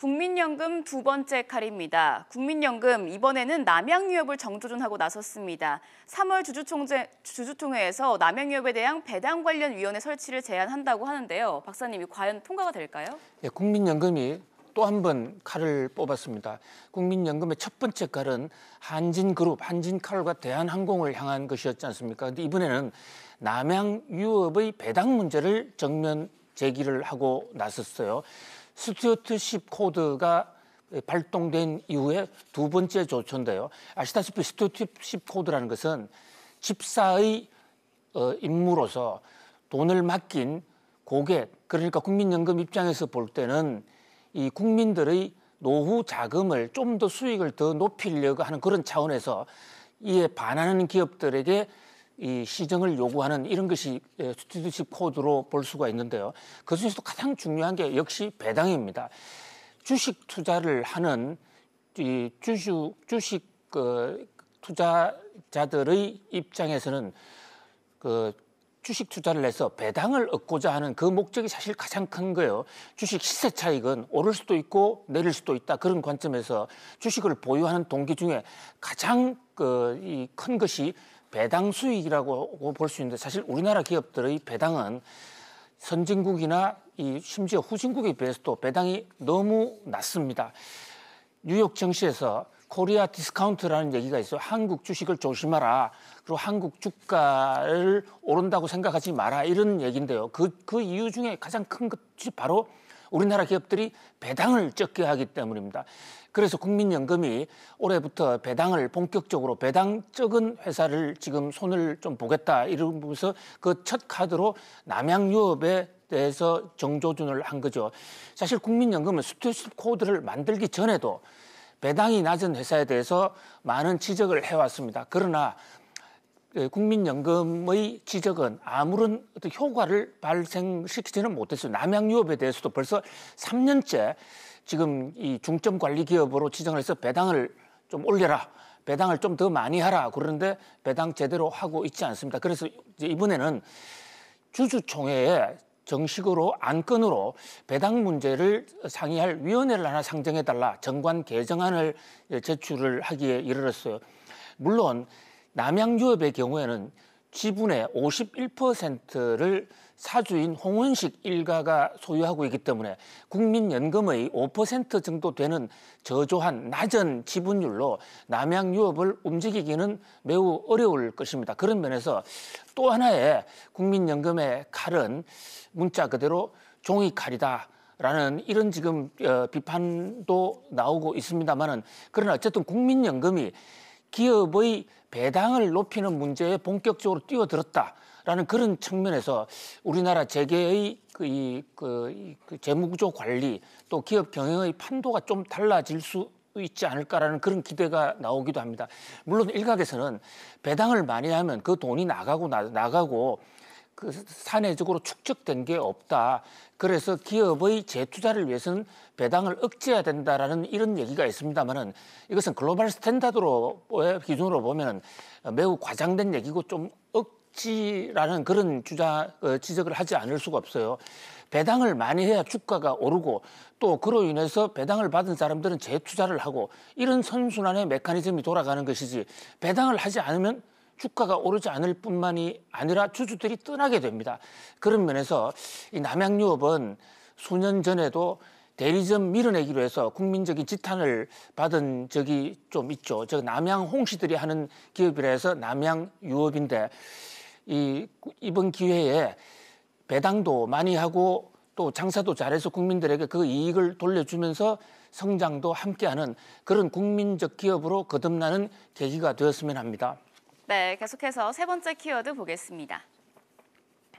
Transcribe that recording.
국민연금 두 번째 칼입니다. 국민연금 이번에는 남양유업을 정조준하고 나섰습니다. 3월 주주총회에서 남양유업에 대한 배당 관련 위원회 설치를 제안한다고 하는데요. 박사님이 과연 통과가 될까요? 네, 국민연금이 또 한 번 칼을 뽑았습니다. 국민연금의 첫 번째 칼은 한진그룹, 한진칼과 대한항공을 향한 것이었지 않습니까? 근데 이번에는 남양유업의 배당 문제를 정면 제기를 하고 나섰어요. 스튜어트십 코드가 발동된 이후에 두 번째 조처인데요. 아시다시피 스튜어트십 코드라는 것은 집사의 임무로서 돈을 맡긴 고객, 그러니까 국민연금 입장에서 볼 때는 이 국민들의 노후 자금을 좀 더 수익을 더 높이려고 하는 그런 차원에서 이에 반하는 기업들에게 이 시정을 요구하는 이런 것이 스튜어트십 코드로 볼 수가 있는데요. 그 중에서도 가장 중요한 게 역시 배당입니다. 주식 투자를 하는 이 주식 투자자들의 입장에서는 주식 투자를 해서 배당을 얻고자 하는 그 목적이 사실 가장 큰 거예요. 주식 시세 차익은 오를 수도 있고 내릴 수도 있다. 그런 관점에서 주식을 보유하는 동기 중에 가장 큰 것이 배당 수익이라고 볼 수 있는데, 사실 우리나라 기업들의 배당은 선진국이나 심지어 후진국에 비해서도 배당이 너무 낮습니다. 뉴욕 증시에서 코리아 디스카운트라는 얘기가 있어요. 한국 주식을 조심하라. 그리고 한국 주가를 오른다고 생각하지 마라. 이런 얘기인데요. 그 이유 중에 가장 큰 것이 바로 우리나라 기업들이 배당을 적게 하기 때문입니다. 그래서 국민연금이 올해부터 배당을 본격적으로 배당 적은 회사를 지금 손을 좀 보겠다 이러면서 그 첫 카드로 남양유업에 대해서 정조준을 한 거죠. 사실 국민연금은 스튜어트십 코드를 만들기 전에도 배당이 낮은 회사에 대해서 많은 지적을 해왔습니다. 그러나 국민연금의 지적은 아무런 어떤 효과를 발생시키지는 못했어요. 남양유업에 대해서도 벌써 3년째 지금 이 중점 관리 기업으로 지정을 해서 배당을 좀 올려라, 배당을 좀 더 많이 하라 그러는데 배당 제대로 하고 있지 않습니다. 그래서 이제 이번에는 주주총회에 정식으로 안건으로 배당 문제를 상의할 위원회를 하나 상정해달라, 정관 개정안을 제출을 하기에 이르렀어요. 물론 남양유업의 경우에는 지분의 51%를 사주인 홍은식 일가가 소유하고 있기 때문에 국민연금의 5% 정도 되는 저조한 낮은 지분율로 남양유업을 움직이기는 매우 어려울 것입니다. 그런 면에서 또 하나의 국민연금의 칼은 문자 그대로 종이칼이다라는 이런 지금 비판도 나오고 있습니다만은, 그러나 어쨌든 국민연금이 기업의 배당을 높이는 문제에 본격적으로 뛰어들었다라는 그런 측면에서 우리나라 재계의 재무구조 관리 또 기업 경영의 판도가 좀 달라질 수 있지 않을까라는 그런 기대가 나오기도 합니다. 물론 일각에서는 배당을 많이 하면 그 돈이 나가고 그 사내적으로 축적된 게 없다. 그래서 기업의 재투자를 위해서는 배당을 억제해야 된다라는 이런 얘기가 있습니다만은, 이것은 글로벌 스탠다드로의 기준으로 보면은 매우 과장된 얘기고 좀 억지라는 그런 지적을 하지 않을 수가 없어요. 배당을 많이 해야 주가가 오르고 또 그로 인해서 배당을 받은 사람들은 재투자를 하고 이런 선순환의 메커니즘이 돌아가는 것이지, 배당을 하지 않으면 주가가 오르지 않을 뿐만이 아니라 주주들이 떠나게 됩니다. 그런 면에서 이 남양유업은 수년 전에도 대리점 밀어내기로 해서 국민적인 지탄을 받은 적이 좀 있죠. 저 남양홍씨들이 하는 기업이라 해서 남양유업인데, 이번 기회에 배당도 많이 하고 또 장사도 잘해서 국민들에게 그 이익을 돌려주면서 성장도 함께하는 그런 국민적 기업으로 거듭나는 계기가 되었으면 합니다. 네, 계속해서 세 번째 키워드 보겠습니다.